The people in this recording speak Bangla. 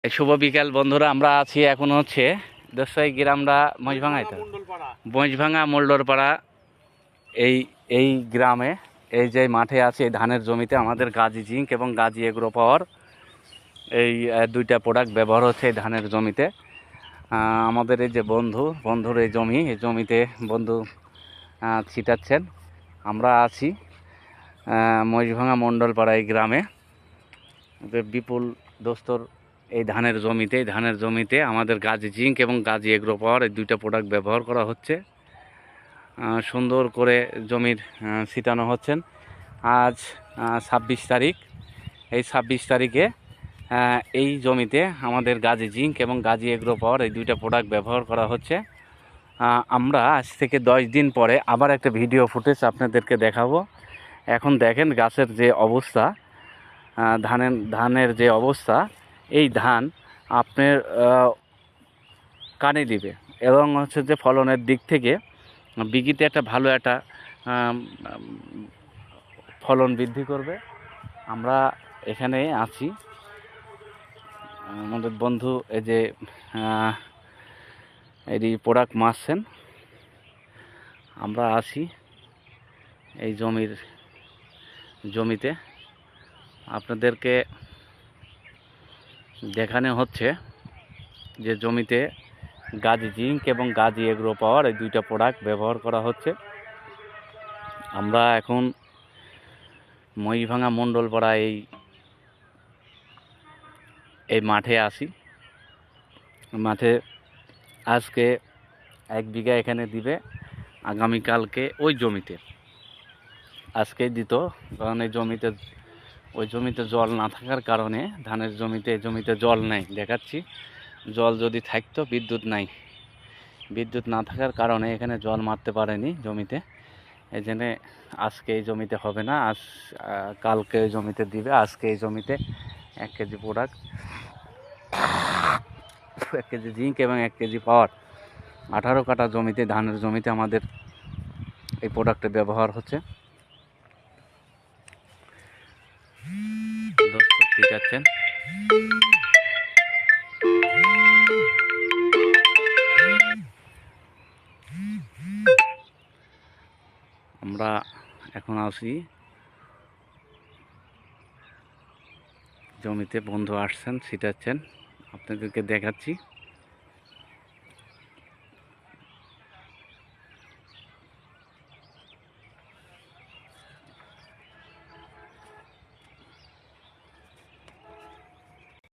এই শুভ বিকাল বন্ধুরা, আমরা আছি এখন হচ্ছে দোসাই গ্রামরা মহিষভাঙায়, তো মহিষভাঙা মোল্ডরপাড়া। এই এই গ্রামে এই যে মাঠে আছে, এই ধানের জমিতে আমাদের গাজী জিঙ্ক এবং গাজী এগ্রো পাওয়ার এই দুইটা প্রোডাক্ট ব্যবহার হচ্ছে এই ধানের জমিতে। আমাদের এই যে বন্ধুর এই জমিতে বন্ধু ছিটাচ্ছেন। আমরা আছি মহিষভাঙা মণ্ডলপাড়া এই গ্রামে, বিপুল দোস্তর এই ধানের জমিতে আমাদের গাজী জিঙ্ক এবং গাজী এগ্রো পাওয়ার এই দুইটা প্রোডাক্ট ব্যবহার করা হচ্ছে। সুন্দর করে জমির ছিটানো হচ্ছেন। আজ 26 তারিখ। এই 26 তারিখে এই জমিতে আমাদের গাজী জিঙ্ক এবং গাজী এগ্রো পাওয়ার এই দুইটা প্রোডাক্ট ব্যবহার করা হচ্ছে। আমরা আজ থেকে 10 দিন পরে আবার একটা ভিডিও ফুটেজ আপনাদেরকে দেখাবো। এখন দেখেন গাছের যে অবস্থা, ধানের যে অবস্থা, এই ধান আপনার কানে দিবে এবং হচ্ছে যে ফলনের দিক থেকে বিঘিতে একটা ভালো একটা ফলন বৃদ্ধি করবে। আমরা এখানে আছি, আমাদের বন্ধু এই যে এই প্রোডাক্ট মারছেন। আমরা আছি এই জমিতে আপনাদেরকে দেখানো হচ্ছে যে জমিতে গাজী জিঙ্ক এবং গাজী এগ্রো পাওয়ার এই দুইটা প্রোডাক্ট ব্যবহার করা হচ্ছে। আমরা এখন মহিষভাঙা মণ্ডলপাড়া এই মাঠে আসি। মাঠে আজকে 1 বিঘা এখানে দিবে, আগামীকালকে ওই জমিতে আজকেই দিত। কারণ ওই জমিতে জল না থাকার কারণে ধানের জমিতে এই জমিতে জল নাই দেখাচ্ছি। জল যদি থাকতো, বিদ্যুৎ না থাকার কারণে এখানে জল মারতে পারেনি জমিতে। এই জন্যে আজকে এই জমিতে হবে না, কালকে এই জমিতে দিবে। আজকে এই জমিতে 1 কেজি প্রোডাক্ট, 1 কেজি জিঙ্ক এবং 1 কেজি পাওয়ার 18 কাঠা জমিতে, ধানের জমিতে আমাদের এই প্রোডাক্টের ব্যবহার হচ্ছে। ঠিক আছেন। আমরা এখন আসি জমিতে, বন্ধু আসছেন, ছিটাচ্ছেন, আপনাদেরকে দেখাচ্ছি।